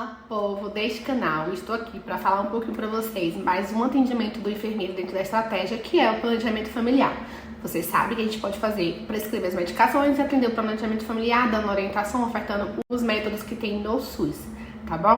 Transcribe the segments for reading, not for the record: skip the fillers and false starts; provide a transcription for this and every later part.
Olá, povo deste canal. Estou aqui para falar um pouquinho para vocês mais um atendimento do enfermeiro dentro da estratégia, que é o planejamento familiar. Vocês sabem que a gente pode fazer, prescrever as medicações, atender o planejamento familiar, dando orientação, ofertando os métodos que tem no SUS, tá bom?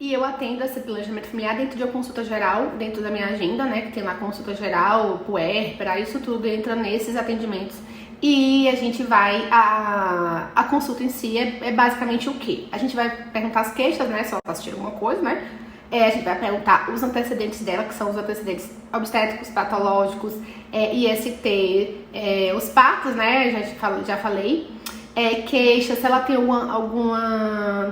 E eu atendo esse planejamento familiar dentro de uma consulta geral, dentro da minha agenda, né, que tem lá consulta geral, puérpera, isso tudo entra nesses atendimentos. E a gente vai, a consulta em si é basicamente o quê? A gente vai perguntar as queixas, né, se ela tá assistindo alguma coisa, né? A gente vai perguntar os antecedentes dela, que são os antecedentes obstétricos, patológicos, IST, os partos, né, já falei. Queixa, se ela tem algum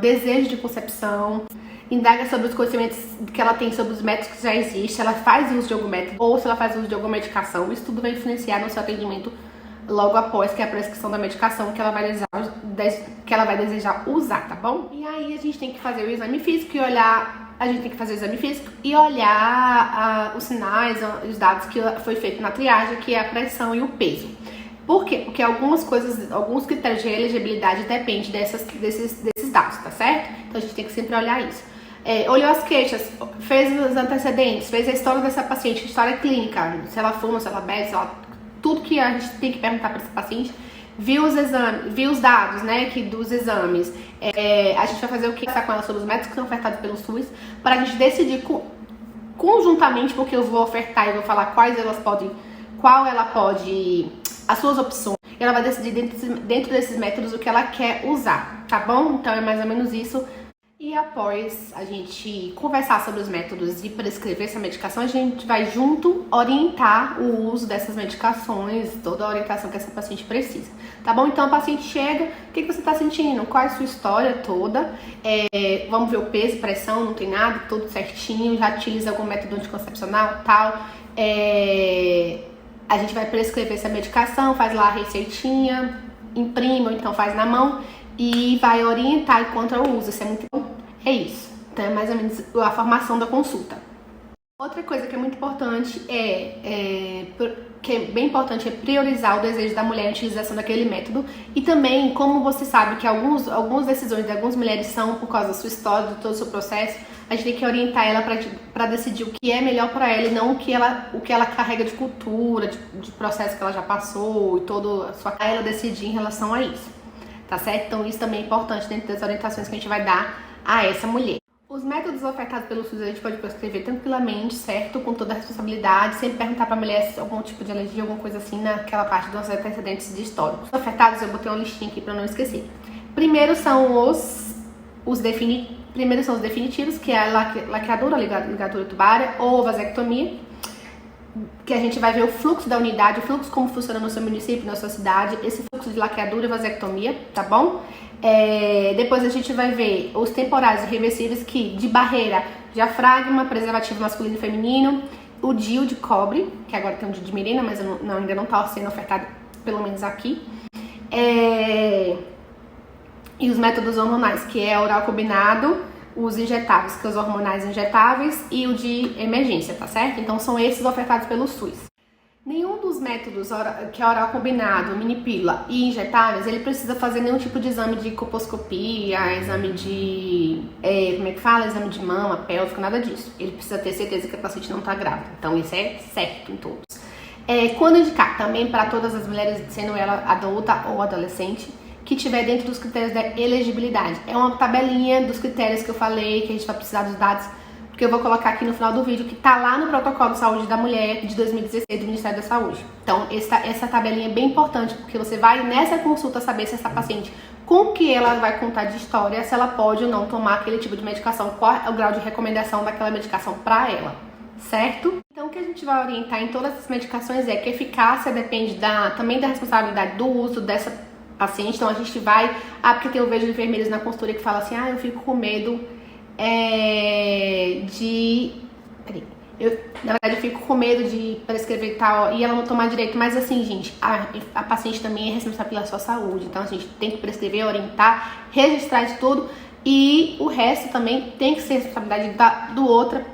desejo de concepção, indaga sobre os conhecimentos que ela tem sobre os métodos que já existem, se ela faz uso de algum método ou se ela faz uso de alguma medicação. Isso tudo vai influenciar no seu atendimento logo após, que é a prescrição da medicação que ela vai desejar usar, tá bom? E aí a gente tem que fazer o exame físico e olhar, os sinais, os dados que foi feito na triagem, que é a pressão e o peso. Por quê? Porque alguns critérios de elegibilidade dependem desses dados, tá certo? Então a gente tem que sempre olhar isso. Olhou as queixas, fez os antecedentes, fez a história dessa paciente, história clínica, se ela fuma, se ela bebe, tudo que a gente tem que perguntar para esse paciente, viu os exames, viu os dados, né, dos exames. A gente vai fazer o que? Conversar com ela sobre os métodos que são ofertados pelo SUS, para a gente decidir conjuntamente, porque eu vou ofertar e vou falar qual ela pode, as suas opções. E ela vai decidir dentro desses métodos o que ela quer usar, tá bom? Então é mais ou menos isso. E após a gente conversar sobre os métodos e prescrever essa medicação, a gente vai junto orientar o uso dessas medicações, toda a orientação que essa paciente precisa, tá bom? Então a paciente chega, o que você está sentindo? Qual é a sua história toda? Vamos ver o peso, pressão, não tem nada, tudo certinho, já utiliza algum método anticoncepcional, tal. A gente vai prescrever essa medicação, faz lá a receitinha, imprime ou então faz na mão e vai orientar enquanto eu uso. Isso é muito bom. É isso. Então é mais ou menos a formação da consulta. Outra coisa que é muito importante é priorizar o desejo da mulher em utilização daquele método. E também, como você sabe que algumas decisões de algumas mulheres são por causa da sua história, do todo o seu processo, a gente tem que orientar ela para decidir o que é melhor para ela e não o que ela carrega de cultura, de processo que ela já passou e toda a sua ela decidir em relação a isso. Tá certo? Então isso também é importante dentro das orientações que a gente vai dar a essa mulher. Os métodos ofertados pelo SUS a gente pode prescrever tranquilamente, certo? Com toda a responsabilidade, sem perguntar pra mulher se algum tipo de alergia, alguma coisa assim, naquela parte dos antecedentes de históricos. Os ofertados, eu botei uma listinha aqui pra não esquecer. Primeiro são os definitivos, que é a laqueadura, ligadura tubária ou vasectomia, que a gente vai ver o fluxo da unidade, o fluxo como funciona no seu município, na sua cidade, esse fluxo de laqueadura e vasectomia, tá bom? Depois a gente vai ver os temporais e reversíveis, que de barreira, diafragma, preservativo masculino e feminino, o DIU de cobre, que agora tem o DIU de mirena, mas ainda não está sendo ofertado, pelo menos aqui. E os métodos hormonais, que é oral combinado, os injetáveis, que são os hormonais injetáveis, e o de emergência, tá certo? Então são esses ofertados pelo SUS. Nenhum dos métodos que é oral combinado, mini pílula e injetáveis, ele precisa fazer nenhum tipo de exame de colposcopia, exame de, exame de mama, pélvico, nada disso. Ele precisa ter certeza que a paciente não tá grávida. Então isso é certo em todos. Quando indicar, também para todas as mulheres, sendo ela adulta ou adolescente, que tiver dentro dos critérios da elegibilidade. É uma tabelinha dos critérios que eu falei, que a gente vai precisar dos dados, porque eu vou colocar aqui no final do vídeo, que tá lá no protocolo de saúde da mulher de 2016 do Ministério da Saúde. Então, essa tabelinha é bem importante, porque você vai nessa consulta saber se essa paciente, com o que ela vai contar de história, se ela pode ou não tomar aquele tipo de medicação, qual é o grau de recomendação daquela medicação para ela, certo? Então, o que a gente vai orientar em todas as medicações é que a eficácia depende também da responsabilidade do uso dessa paciente. Então a gente vai, porque eu vejo enfermeiros na consultoria que falam assim, eu fico com medo na verdade eu fico com medo de prescrever tal e ela não tomar direito, mas assim, gente, a paciente também é responsável pela sua saúde, então a gente tem que prescrever, orientar, registrar de tudo, e o resto também tem que ser responsabilidade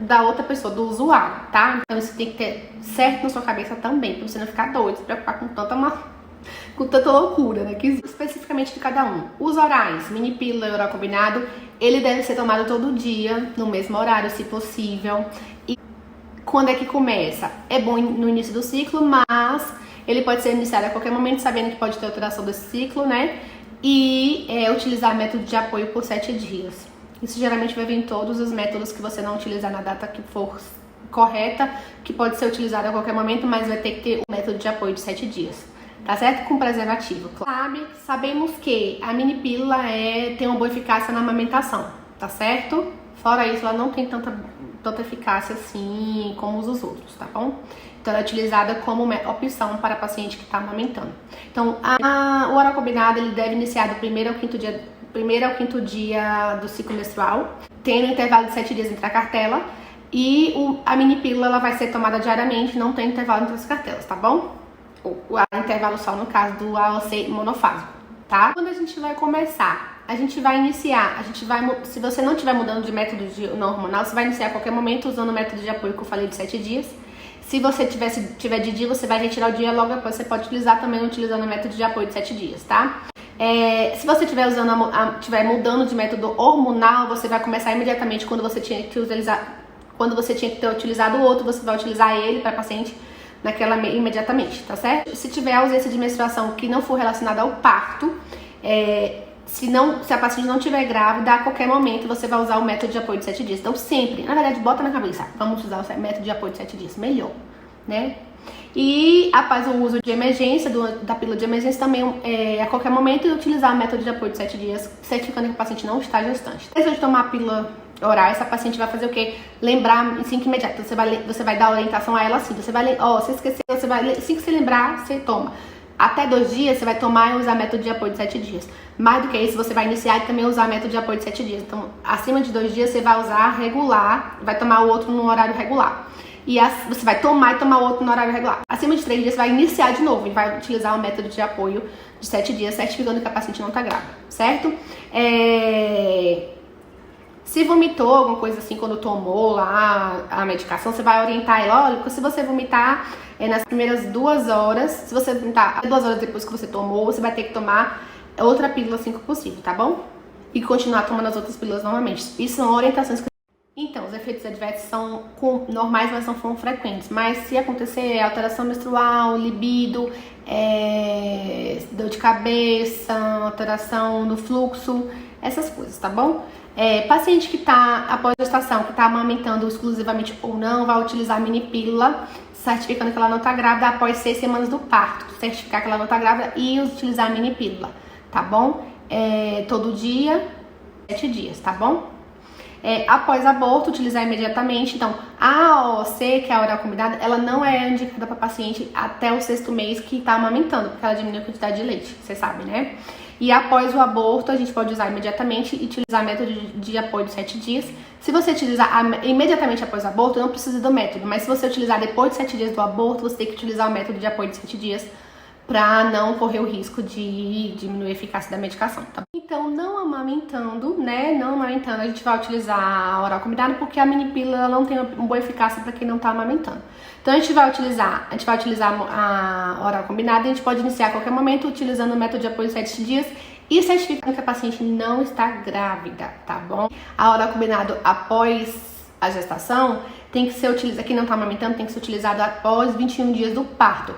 da outra pessoa, do usuário, tá? Então isso tem que ter certo na sua cabeça também, pra você não ficar doido, se preocupar com com tanta loucura, né? Que especificamente de cada um. Os horários, mini pílula e oral combinado, ele deve ser tomado todo dia, no mesmo horário, se possível. E quando é que começa? É bom no início do ciclo, mas ele pode ser iniciado a qualquer momento, sabendo que pode ter alteração desse ciclo, né? E utilizar método de apoio por 7 dias. Isso geralmente vai vir em todos os métodos que você não utilizar na data que for correta, que pode ser utilizado a qualquer momento, mas vai ter que ter o método de apoio de 7 dias. Tá certo? Com preservativo. Sabemos que a mini pílula tem uma boa eficácia na amamentação, tá certo? Fora isso, ela não tem tanta eficácia assim como os outros, tá bom? Então ela é utilizada como opção para paciente que está amamentando. Então o oral combinado ele deve iniciar do primeiro ao quinto dia do ciclo menstrual, tendo um intervalo de 7 dias entre a cartela, e a mini pílula ela vai ser tomada diariamente, não tem intervalo entre as cartelas, tá bom? O intervalo só no caso do AOC monofásico, tá? Quando a gente vai começar, a gente vai iniciar, se você não estiver mudando de método não hormonal, você vai iniciar a qualquer momento usando o método de apoio que eu falei de 7 dias. Se você tiver de dia, você vai retirar o dia logo depois, você pode utilizar também utilizando o método de apoio de 7 dias, tá? Se você estiver mudando de método hormonal, você vai começar imediatamente quando você tinha que ter utilizado o outro, você vai utilizar ele para paciente imediatamente, tá certo? Se tiver ausência de menstruação que não for relacionada ao parto, se a paciente não estiver grávida, a qualquer momento você vai usar o método de apoio de 7 dias. Então sempre, na verdade, bota na cabeça, vamos usar o método de apoio de 7 dias, melhor, né? E após o uso de emergência, da pílula de emergência também, a qualquer momento, utilizar o método de apoio de 7 dias, certificando que o paciente não está gestante. Depois de tomar a pílula oral, essa paciente vai fazer o quê? Lembrar em 5 imediato. Você vai dar orientação a ela assim. Você vai você esqueceu, você vai assim que você lembrar, você toma. Até 2 dias, você vai tomar e usar método de apoio de 7 dias. Mais do que isso, você vai iniciar e também usar método de apoio de 7 dias. Então, acima de 2 dias, você vai usar regular, vai tomar o outro no horário regular. E você vai tomar e tomar o outro no horário regular. Acima de 3 dias, você vai iniciar de novo e vai utilizar o método de apoio de 7 dias, certificando que a paciente não está grávida, certo? Se vomitou, alguma coisa assim, quando tomou lá a medicação, você vai orientar ela, olha, se você vomitar nas primeiras 2 horas, se você vomitar 2 horas depois que você tomou, você vai ter que tomar outra pílula assim que possível, tá bom? E continuar tomando as outras pílulas novamente. Isso são orientações que... Então, os efeitos adversos são normais, mas não são frequentes. Mas se acontecer alteração menstrual, libido, dor de cabeça, alteração no fluxo, essas coisas, tá bom? Paciente que está após a gestação, que está amamentando exclusivamente ou não, vai utilizar a mini pílula, certificando que ela não está grávida após 6 semanas do parto. Certificar que ela não está grávida e utilizar a mini pílula, tá bom? Todo dia, 7 dias, tá bom? Após aborto, utilizar imediatamente. Então, a AOC, que é a oral combinada, ela não é indicada para paciente até o 6º mês que está amamentando, porque ela diminui a quantidade de leite, você sabe, né? E após o aborto, a gente pode usar imediatamente e utilizar método de apoio de 7 dias. Se você utilizar imediatamente após o aborto, não precisa do método, mas se você utilizar depois de 7 dias do aborto, você tem que utilizar o método de apoio de 7 dias para não correr o risco de diminuir a eficácia da medicação, tá? Então, não amamentando, a gente vai utilizar a oral combinada porque a mini pílula não tem uma boa eficácia para quem não tá amamentando. Então, a gente vai utilizar a oral combinada e a gente pode iniciar a qualquer momento utilizando o método de apoio de 7 dias e certificando que a paciente não está grávida, tá bom? A oral combinado após a gestação tem que ser utilizada, quem não tá amamentando tem que ser utilizado após 21 dias do parto.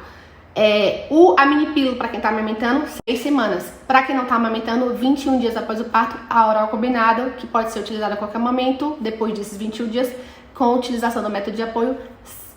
A mini pílula para quem está amamentando, 6 semanas. Para quem não está amamentando, 21 dias após o parto, a oral combinada, que pode ser utilizada a qualquer momento, depois desses 21 dias, com a utilização do método de apoio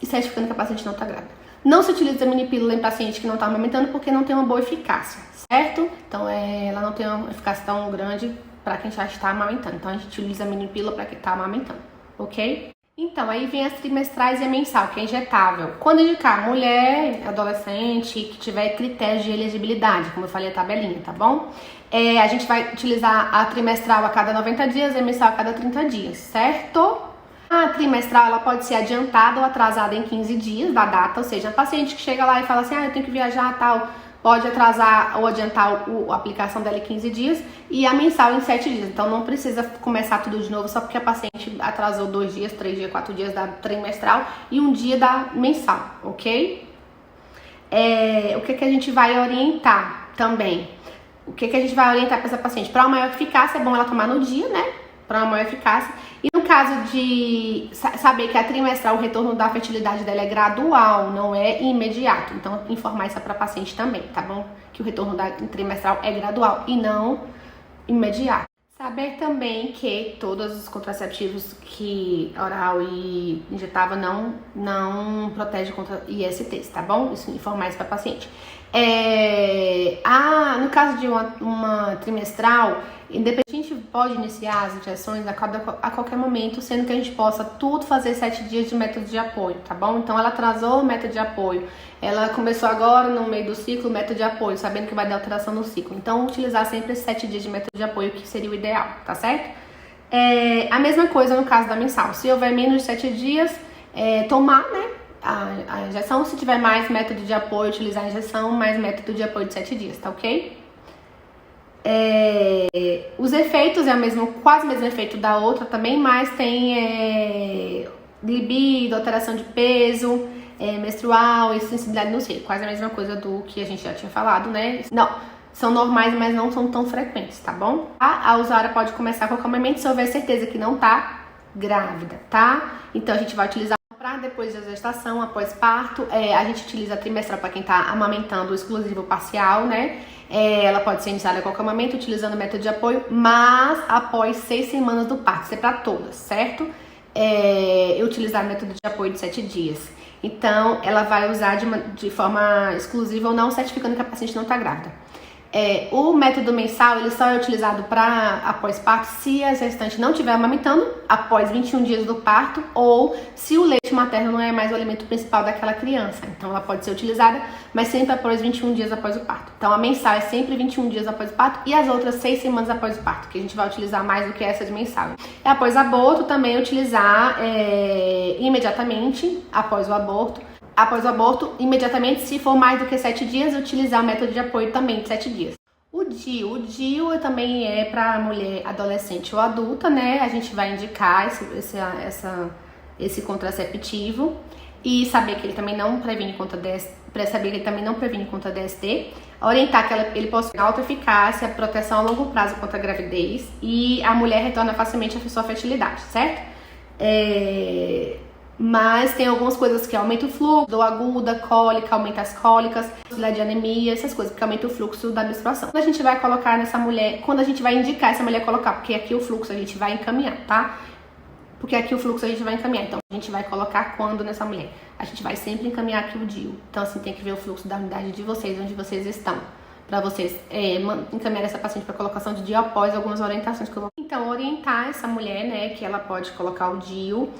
e certificando que a paciente não está grávida. Não se utiliza a mini pílula em paciente que não está amamentando porque não tem uma boa eficácia, certo? Então, ela não tem uma eficácia tão grande para quem já está amamentando. Então, a gente utiliza a mini pílula para quem está amamentando, ok? Então, aí vem as trimestrais e a mensal, que é injetável. Quando indicar mulher, adolescente, que tiver critérios de elegibilidade, como eu falei, a tabelinha, tá bom? A gente vai utilizar a trimestral a cada 90 dias e a mensal a cada 30 dias, certo? A trimestral, ela pode ser adiantada ou atrasada em 15 dias da data, ou seja, a paciente que chega lá e fala assim, eu tenho que viajar, tal, pode atrasar ou adiantar a aplicação dela em 15 dias e a mensal em 7 dias. Então, não precisa começar tudo de novo só porque a paciente atrasou 2 dias, 3 dias, 4 dias da trimestral e 1 dia da mensal, ok? o que a gente vai orientar também? O que a gente vai orientar para essa paciente? Para uma maior eficácia, é bom ela tomar no dia, né? Para uma maior eficácia. E no caso de saber que a trimestral, o retorno da fertilidade dela é gradual, não é imediato. Então, informar isso para a paciente também, tá bom? Que o retorno da trimestral é gradual e não imediato. Saber também que todos os contraceptivos que oral e injetável não protegem contra ISTs, tá bom? Isso, informar isso para paciente. No caso de uma trimestral, independente, a gente pode iniciar as injeções a qualquer momento, sendo que a gente possa tudo fazer 7 dias de método de apoio, tá bom? Então ela atrasou o método de apoio, ela começou agora no meio do ciclo o método de apoio, sabendo que vai dar alteração no ciclo. Então utilizar sempre esses 7 dias de método de apoio, que seria o ideal, tá certo? A mesma coisa no caso da mensal, se houver menos de 7 dias, tomar, né? A injeção, se tiver mais método de apoio, utilizar a injeção, mais método de apoio de 7 dias, tá ok? Os efeitos quase o mesmo efeito da outra também, mas tem libido, alteração de peso, menstrual e sensibilidade no seio, quase a mesma coisa do que a gente já tinha falado, né? Não, são normais, mas não são tão frequentes, tá bom? A usuária pode começar a qualquer momento se houver certeza que não tá grávida, tá? Então a gente vai utilizar para depois da gestação, após parto. A gente utiliza a trimestral para quem está amamentando exclusivo parcial, né? Ela pode ser iniciada a qualquer momento utilizando o método de apoio, mas após 6 semanas do parto, isso é para todas, certo? Utilizar o método de apoio de 7 dias. Então, ela vai usar de forma exclusiva ou não, certificando que a paciente não está grávida. O método mensal, ele só é utilizado para após parto se a gestante não estiver amamentando após 21 dias do parto ou se o leite materno não é mais o alimento principal daquela criança. Então ela pode ser utilizada, mas sempre após 21 dias após o parto. Então a mensal é sempre 21 dias após o parto e as outras 6 semanas após o parto, que a gente vai utilizar mais do que essa de mensal. Após aborto, também utilizar imediatamente após o aborto. Após o aborto, imediatamente, se for mais do que 7 dias, utilizar o método de apoio também de 7 dias. O DIU também é para mulher adolescente ou adulta, né? A gente vai indicar esse contraceptivo e saber que ele também não previne contra DST, orientar que ele possui alta eficácia, proteção a longo prazo contra a gravidez e a mulher retorna facilmente a sua fertilidade, certo? Mas tem algumas coisas que aumentam o fluxo, dor aguda, cólica, aumenta as cólicas, possibilidade de anemia, essas coisas, porque aumenta o fluxo da menstruação. Quando a gente vai colocar nessa mulher, quando a gente vai indicar essa mulher colocar, porque aqui o fluxo a gente vai encaminhar, tá? Porque aqui o fluxo a gente vai encaminhar, então a gente vai colocar quando nessa mulher? A gente vai sempre encaminhar aqui o DIU. Então assim, tem que ver o fluxo da unidade de vocês, onde vocês estão, para vocês encaminhar essa paciente para colocação de DIU após algumas orientações que eu vou. Então, orientar essa mulher, né, que ela pode colocar o DIU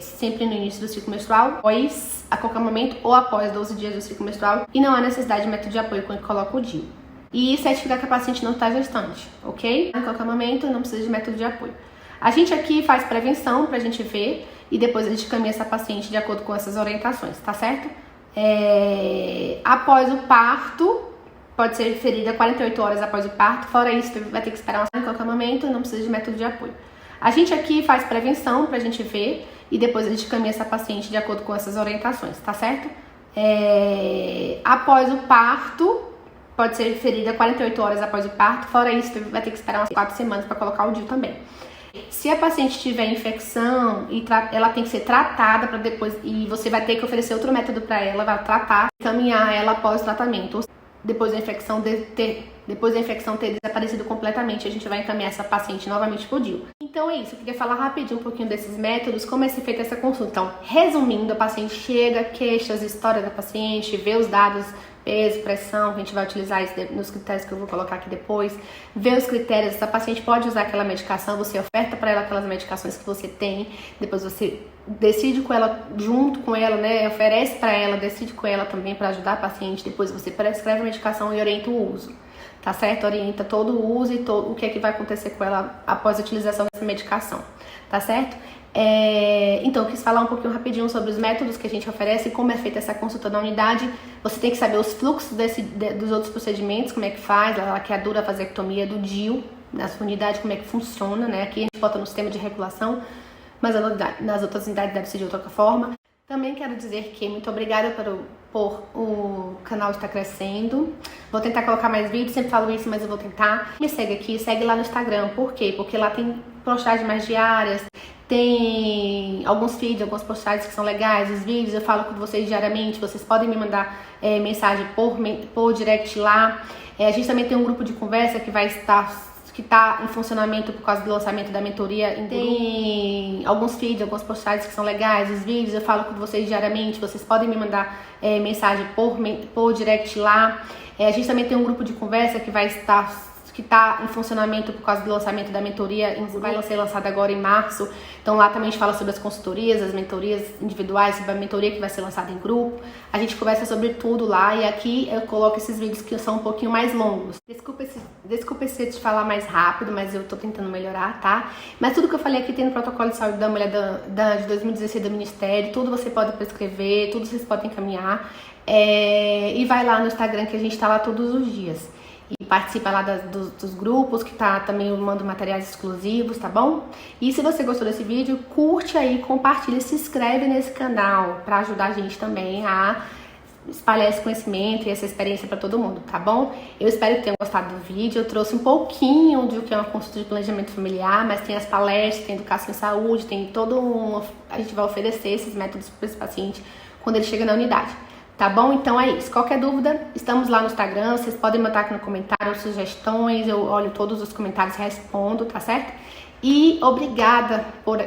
sempre no início do ciclo menstrual, após, a qualquer momento, ou após 12 dias do ciclo menstrual, e não há necessidade de método de apoio quando coloca o DIU. E certificar que a paciente não está gestante, ok? A qualquer momento, não precisa de método de apoio. A gente aqui faz prevenção pra gente ver, e depois a gente caminha essa paciente de acordo com essas orientações, tá certo? Após o parto, pode ser ferida 48 horas após o parto, fora isso, vai ter que esperar em qualquer momento, não precisa de método de apoio. A gente aqui faz prevenção pra gente ver e depois a gente caminha essa paciente de acordo com essas orientações, tá certo? Após o parto, pode ser ferida 48 horas após o parto, fora isso, vai ter que esperar umas 4 semanas para colocar o DIU também. Se a paciente tiver infecção, ela tem que ser tratada para depois, e você vai ter que oferecer outro método para ela, vai tratar, caminhar ela após o tratamento. Depois da infecção ter desaparecido completamente, a gente vai encaminhar essa paciente novamente pro DIU. Então é isso, eu queria falar rapidinho um pouquinho desses métodos, como é feita essa consulta. Então, resumindo, a paciente chega, queixas, história da paciente, vê os dados, peso, pressão, a gente vai utilizar isso nos critérios que eu vou colocar aqui depois, vê os critérios, essa paciente pode usar aquela medicação, você oferta para ela aquelas medicações que você tem, depois você decide com ela, junto com ela, né, oferece para ela, decide com ela também para ajudar a paciente, depois você prescreve a medicação e orienta o uso, tá certo? Orienta todo o uso e o que é que vai acontecer com ela após a utilização dessa medicação, tá certo? Então, eu quis falar um pouquinho rapidinho sobre os métodos que a gente oferece e como é feita essa consulta na unidade. Você tem que saber os fluxos dos outros procedimentos, como é que faz, a laqueadura, a vasectomia do DIU, na sua unidade, como é que funciona, né? Aqui a gente bota no sistema de regulação, mas nas outras unidades deve ser de outra forma. Também quero dizer que muito obrigada por o canal está crescendo. Vou tentar colocar mais vídeos, sempre falo isso, mas eu vou tentar. Me segue aqui, segue lá no Instagram. Por quê? Porque lá tem postagens mais diárias, tem alguns feeds, algumas postagens que são legais, os vídeos eu falo com vocês diariamente, vocês podem me mandar mensagem por direct lá. A gente também tem um grupo de conversa que está em funcionamento por causa do lançamento da mentoria. Tem alguns feeds, algumas postagens que são legais, os vídeos eu falo com vocês diariamente, vocês podem me mandar mensagem por direct lá. A gente também tem um grupo de conversa que está em funcionamento por causa do lançamento da mentoria, vai ser lançado agora em março. Então lá também a gente fala sobre as consultorias, as mentorias individuais, sobre a mentoria que vai ser lançada em grupo. A gente conversa sobre tudo lá e aqui eu coloco esses vídeos que são um pouquinho mais longos. Desculpa se eu te falar mais rápido, mas eu tô tentando melhorar, tá? Mas tudo que eu falei aqui tem no protocolo de saúde da mulher de 2016 do Ministério, tudo você pode prescrever, tudo vocês podem encaminhar. E vai lá no Instagram que a gente tá lá todos os dias. E participa lá dos grupos, que também eu mando materiais exclusivos, tá bom? E se você gostou desse vídeo, curte aí, compartilha, se inscreve nesse canal pra ajudar a gente também a espalhar esse conhecimento e essa experiência pra todo mundo, tá bom? Eu espero que tenham gostado do vídeo. Eu trouxe um pouquinho do que é uma consulta de planejamento familiar, mas tem as palestras, tem educação em saúde, tem a gente vai oferecer esses métodos para esse paciente quando ele chega na unidade. Tá bom? Então é isso. Qualquer dúvida, estamos lá no Instagram. Vocês podem mandar aqui no comentário sugestões. Eu olho todos os comentários e respondo, tá certo? E obrigada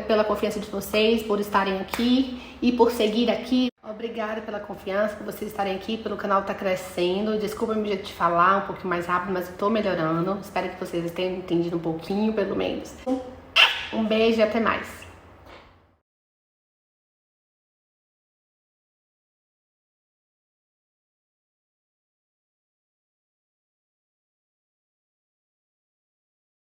pela confiança de vocês, por estarem aqui e por seguir aqui. Obrigada pela confiança, por vocês estarem aqui, pelo canal tá crescendo. Desculpa meu jeito de falar um pouquinho mais rápido, mas eu tô melhorando. Espero que vocês tenham entendido um pouquinho, pelo menos. Um beijo e até mais.